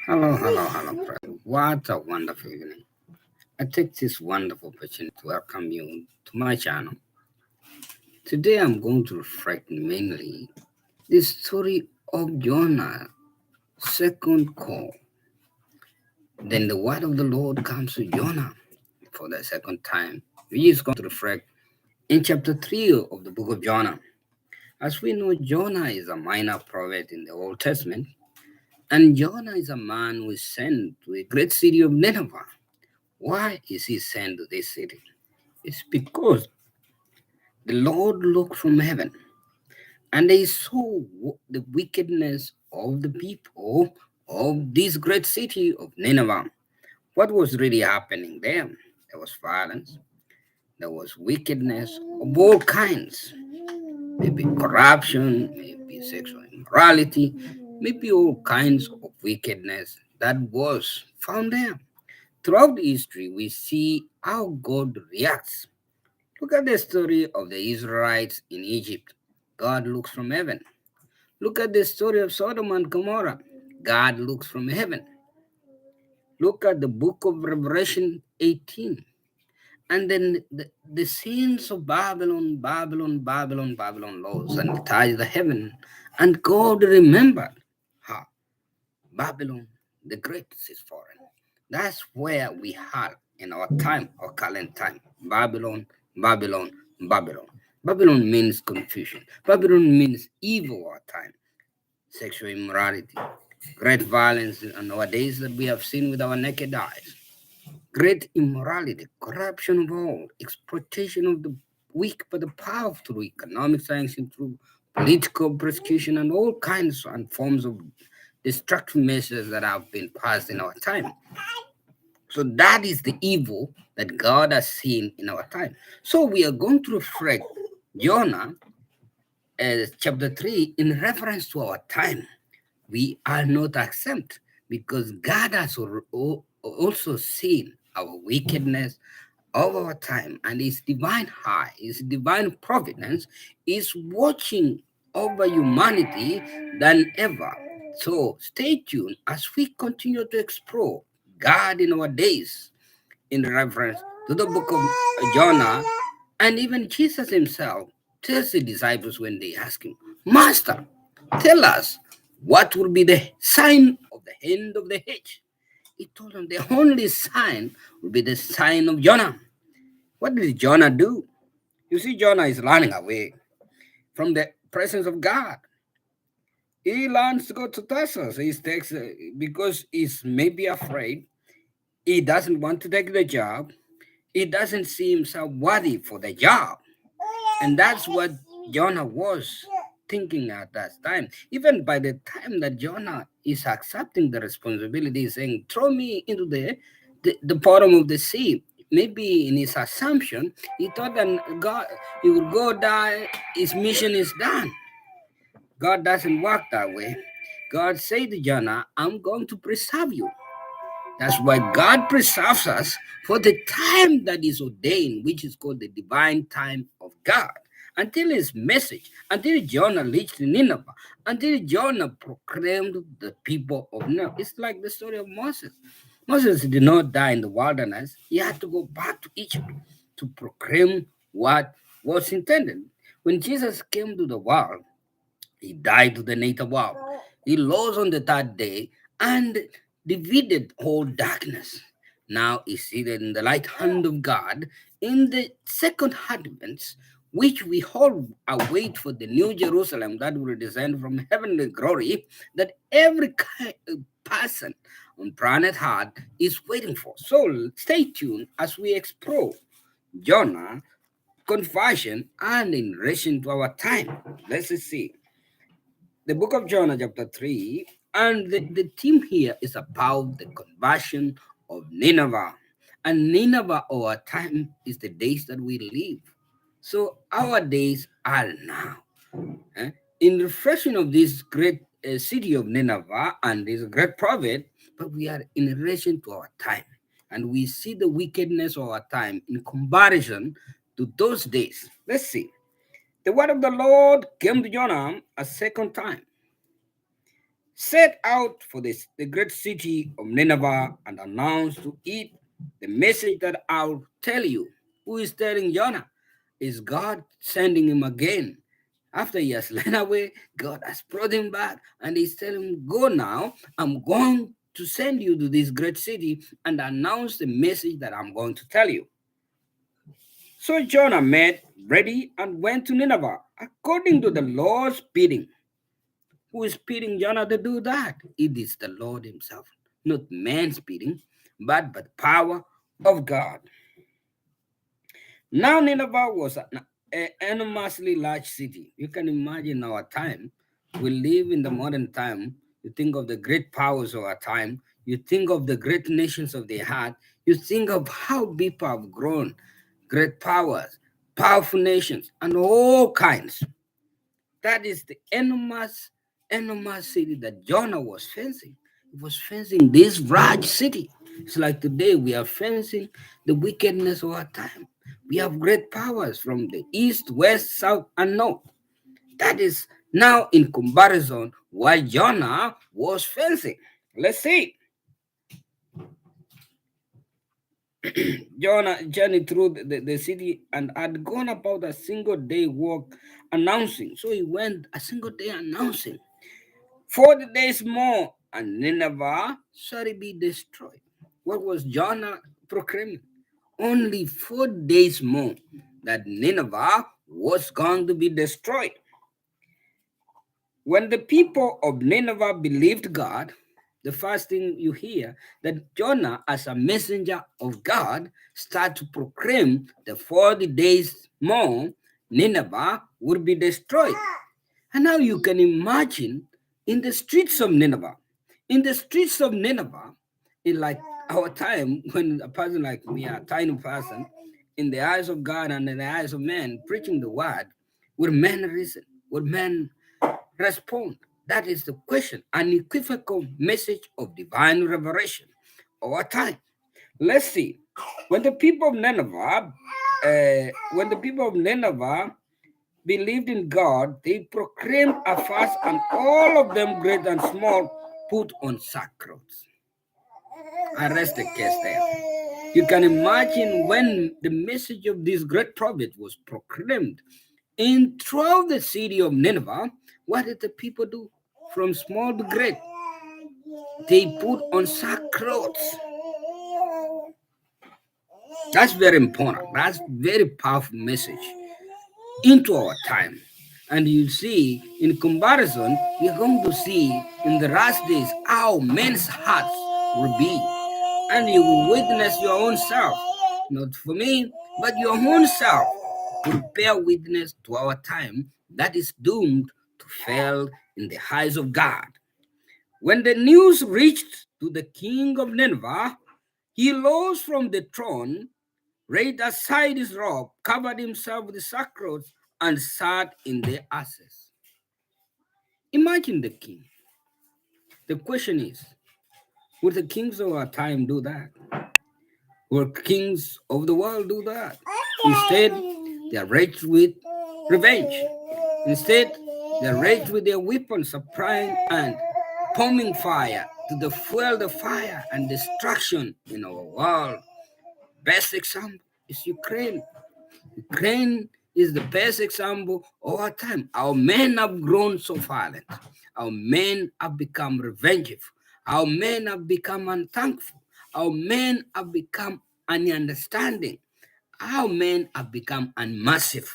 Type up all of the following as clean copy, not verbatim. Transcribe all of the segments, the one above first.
Hello, friend. What a wonderful evening. I take this wonderful opportunity to welcome you to my channel. Today I'm going to reflect mainly the story of Jonah, second call. Then the word of the Lord comes to Jonah for the second time. We is going to reflect in chapter 3 of the book of Jonah. As we know, Jonah is a minor prophet in the Old Testament, and Jonah is a man who is sent to a great city of Nineveh. Why is he sent to this city? It's because the Lord looked from heaven and they saw the wickedness of the people of this great city of Nineveh. What was really happening there? There was violence, there was wickedness of all kinds, maybe corruption, maybe sexual immorality, maybe all kinds of wickedness that was found there. Throughout history, we see how God reacts. Look at the story of the Israelites in Egypt. God looks from heaven. Look at the story of Sodom and Gomorrah. God looks from heaven. Look at the book of Revelation 18. And then the scenes of Babylon laws and ties the heaven. And God remembered how Babylon the Great is foreign. That's where we are in our time, our current time. Babylon, Babylon, Babylon. Babylon means confusion. Babylon means evil our time, sexual immorality, great violence in our days that we have seen with our naked eyes, great immorality, corruption of all, exploitation of the weak by the powerful through economic sanctions, through political persecution, and all kinds and forms of destructive measures that have been passed in our time. So that is the evil that God has seen in our time. So we are going to reflect Jonah chapter 3 in reference to our time. We are not exempt because God has also seen our wickedness of our time, and his divine eye, his divine providence is watching over humanity than ever. So stay tuned as we continue to explore God in our days in reference to the book of Jonah. And even Jesus himself tells the disciples when they ask him, Master, tell us what will be the sign of the end of the age. He told them the only sign will be the sign of Jonah. What did Jonah do? You see, Jonah is running away from the presence of God. He learns to go to Tarsus. He takes because he's maybe afraid. He doesn't want to take the job. He doesn't see himself worthy for the job. And that's what Jonah was thinking at that time. Even by the time that Jonah is accepting the responsibility, saying, throw me into the bottom of the sea. Maybe in his assumption, he thought that God, he would go die, his mission is done. God doesn't work that way. God said to Jonah, I'm going to preserve you. That's why God preserves us for the time that is ordained, which is called the divine time of God. Until his message, until Jonah reached Nineveh, until Jonah proclaimed the people of Nineveh. It's like the story of Moses. Moses did not die in the wilderness. He had to go back to Egypt to proclaim what was intended. When Jesus came to the world, he died to the native world. He rose on the third day and defeated all darkness. Now is seated in the right hand of God in the second advent, which we all await for the new Jerusalem that will descend from heavenly glory, that every person on planet Earth is waiting for. So stay tuned as we explore Jonah, conversion, and in relation to our time. Let's see the book of Jonah, chapter 3, and the theme here is about the conversion of Nineveh. And Nineveh, our time, is the days that we live. So our days are now. In reflection of this great city of Nineveh and this great prophet, but we are in relation to our time. And we see the wickedness of our time in comparison to those days. Let's see. The word of the Lord came to Jonah a second time, set out for the great city of Nineveh and announced to it the message that I'll tell you. Who is telling Jonah? Is God sending him again? After he has led away, God has brought him back and he's telling him, go now, I'm going to send you to this great city and announce the message that I'm going to tell you. So Jonah made ready and went to Nineveh according to the Lord's bidding. Who is bidding Jonah to do that? It is the Lord himself, not man's bidding, but by the power of God. Now Nineveh was an enormously large city. You can imagine our time. We live in the modern time. You think of the great powers of our time. You think of the great nations of the heart. You think of how people have grown, great powers, powerful nations, and all kinds. That is the enormous city that Jonah was fencing. He was fencing this large city. It's like today we are fencing the wickedness of our time. We have great powers from the east, west, south, and north. That is now in comparison what Jonah was fencing. Let's see. Jonah journeyed through the city and had gone about a single day walk announcing. So he went a single day announcing 40 days more, and Nineveh shall be destroyed. What was Jonah proclaiming? Only 4 days more that Nineveh was going to be destroyed. When the people of Nineveh believed God, the first thing you hear that Jonah, as a messenger of God, start to proclaim the 40 days more Nineveh would be destroyed. And now you can imagine in the streets of Nineveh, in the streets of Nineveh, in like our time, when a person like me, a tiny person, in the eyes of God and in the eyes of men, preaching the word, would men reason? Would men respond? That is the question, an equivocal message of divine revelation of our time. Let's see. When the people of Nineveh, when the people of Nineveh believed in God, they proclaimed a fast, and all of them, great and small, put on sackcloth. I rest the case there. You can imagine when the message of this great prophet was proclaimed in throughout the city of Nineveh, what did the people do? From small to great, they put on sackcloth. That's very important. That's very powerful message into our time. And you see, in comparison, you're going to see in the last days how men's hearts will be. And you will witness your own self, not for me, but your own self will bear witness to our time that is doomed to fail in the eyes of God. When the news reached to the king of Nineveh, he rose from the throne, laid aside his robe, covered himself with sackcloth, and sat in the ashes. Imagine the king. The question is, would the kings of our time do that? Will kings of the world do that? Instead, they are raged with revenge. Instead, they are raged with their weapons of pride and pumping fire to the fuel the fire and destruction in our world. Best example is Ukraine. Ukraine is the best example of our time. Our men have grown so violent. Our men have become revengeful. Our men have become unthankful. Our men have become ununderstanding. Our men have become unmassive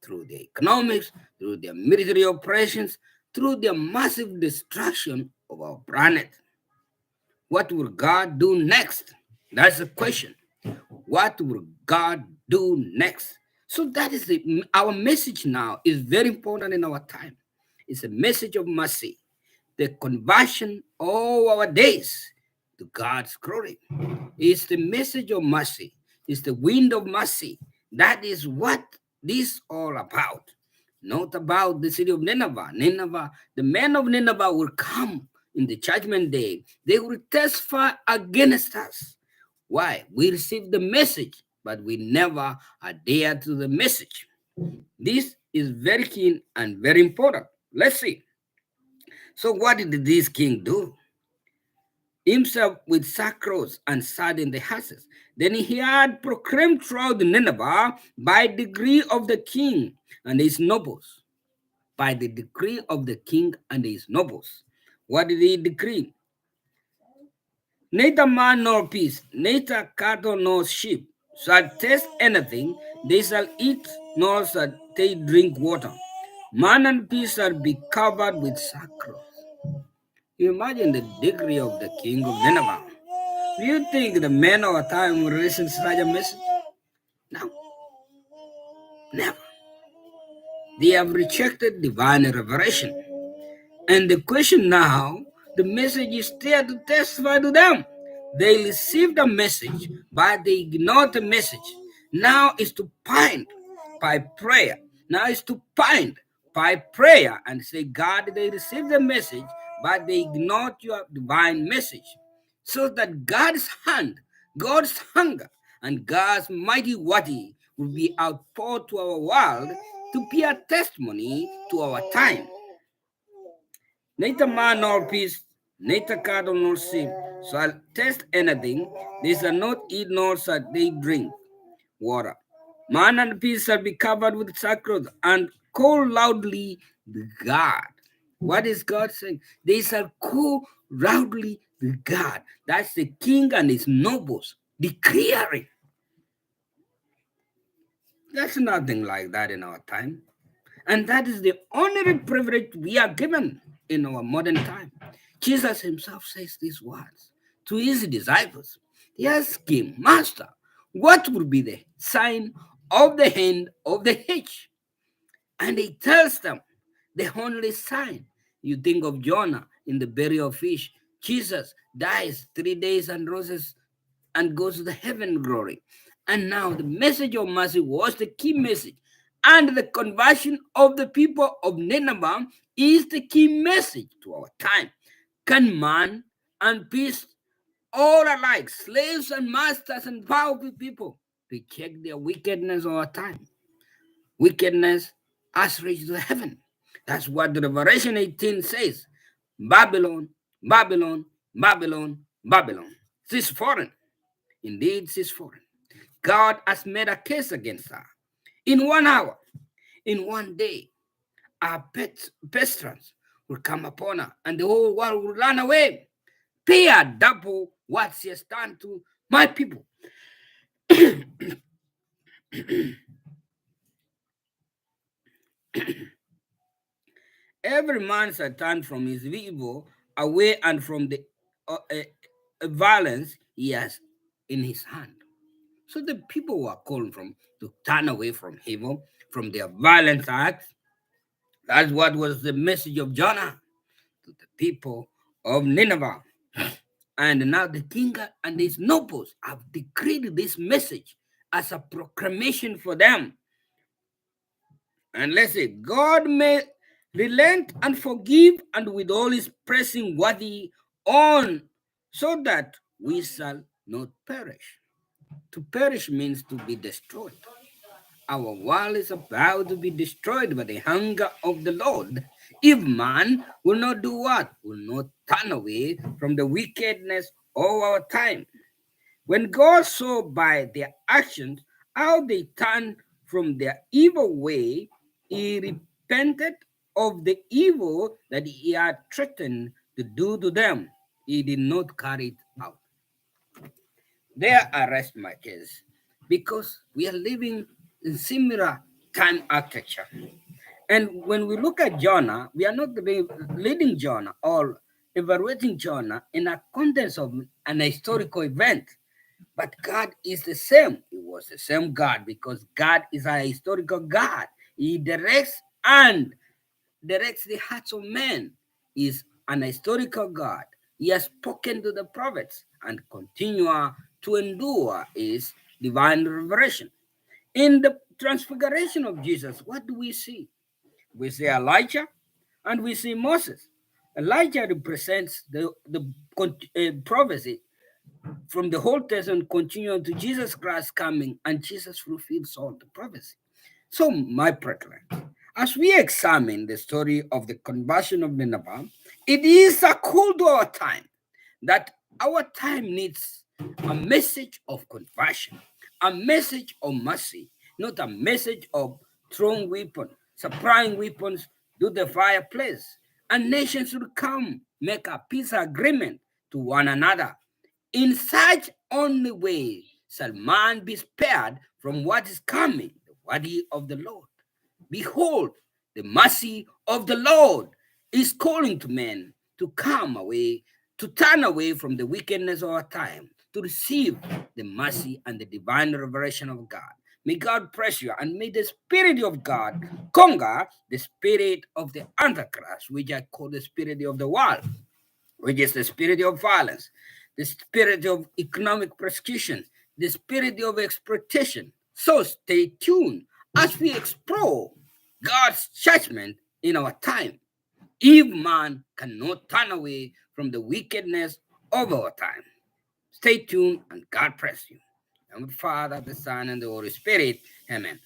through their economics, through their military operations, through their massive destruction of our planet. What will God do next? That's the question. What will God do next? So that is our message now is very important in our time. It's a message of mercy, the conversion of our days to God's glory. It's the message of mercy. It's the wind of mercy. That is what this all about. Not about the city of Nineveh. Nineveh, the men of Nineveh will come in the judgment day. They will testify against us. Why? We received the message, but we never adhere to the message. This is very keen and very important. Let's see. So what did this king do? Himself with sackcloth and sat in the houses. Then he had proclaimed throughout Nineveh by decree of the king and his nobles. By the decree of the king and his nobles. What did he decree? Neither man nor beast, neither cattle nor sheep shall taste anything, they shall eat, nor shall they drink water. Man and beast shall be covered with sackcloth. You imagine the degree of the king of Nineveh. Do you think the men of our time will listen to such a message? No, never. They have rejected divine revelation. And the question now, the message is there to testify to them. They received the message, but they ignored the message. Now is to find by prayer. Now is to find by prayer and say, God, they received the message, but they ignored your divine message. So that God's hand, God's hunger, and God's mighty wadi will be outpoured to our world to be a testimony to our time. Neither man nor beast, neither cattle nor sheep shall taste anything. They shall not eat nor shall they drink water. Man and beast shall be covered with sackcloth and call loudly the God. What is God saying? They shall call loudly the God. That's the king and his nobles declaring. There's nothing like that in our time. And that is the only privilege we are given in our modern time. Jesus himself says these words to his disciples. He asked him, Master, what will be the sign of the hand of the age? And he tells them the only sign. You think of Jonah in the belly of fish. Jesus dies 3 days and roses and goes to the heaven glory. And now the message of mercy was the key message. And the conversion of the people of Nineveh is the key message to our time. Can man and beast, all alike, slaves and masters and powerful people, reject their wickedness all the time? Wickedness has reached the heaven. That's what the Revelation 18 says. Babylon, Babylon, Babylon, Babylon. She's foreign. Indeed, she's foreign. God has made a case against her. In 1 hour, in one day, our pestilence will come upon her, and the whole world will run away. Pay her double what she has done to my people. Every man shall turn from his evil away and from the violence he has in his hand. So the people were called from to turn away from evil, from their violent acts. That's what was the message of Jonah to the people of Nineveh. And now the king and his nobles have decreed this message as a proclamation for them. And let's say, God may relent and forgive and with all his pressing worthy on, so that we shall not perish. To perish means to be destroyed. Our world is about to be destroyed by the hunger of the Lord. If man will not do what? Will not turn away from the wickedness of our time. When God saw by their actions how they turned from their evil way, he repented of the evil that he had threatened to do to them. He did not carry it out. There I rest my case because we are living in similar time architecture. And when we look at Jonah, we are not leading Jonah or evaluating Jonah in a context of an historical event. But God is the same. It was the same God because God is a historical God. He directs the hearts of men. He is an historical God. He has spoken to the prophets and continue to endure his divine revelation. In the transfiguration of Jesus, what do we see? We see Elijah and we see Moses. Elijah represents the prophecy from the Old Testament continuing to Jesus Christ coming, and Jesus fulfills all the prophecy. So, my brethren, as we examine the story of the conversion of Nineveh, It is a call to our time that our time needs a message of conversion, a message of mercy, not a message of throwing weapons, supplying weapons to the fireplace. And nations should come, make a peace agreement to one another. In such only way shall man be spared from what is coming, the body of the Lord. Behold, the mercy of the Lord is calling to men to come away, to turn away from the wickedness of our time, to receive the mercy and the divine revelation of God. May God bless you, and may the Spirit of God conquer the spirit of the Antichrist, which I call the spirit of the world, which is the spirit of violence, the spirit of economic persecution, the spirit of exploitation. So stay tuned as we explore God's judgment in our time. If man cannot turn away from the wickedness of our time. Stay tuned and God bless you. And with Father, the Son, and the Holy Spirit. Amen.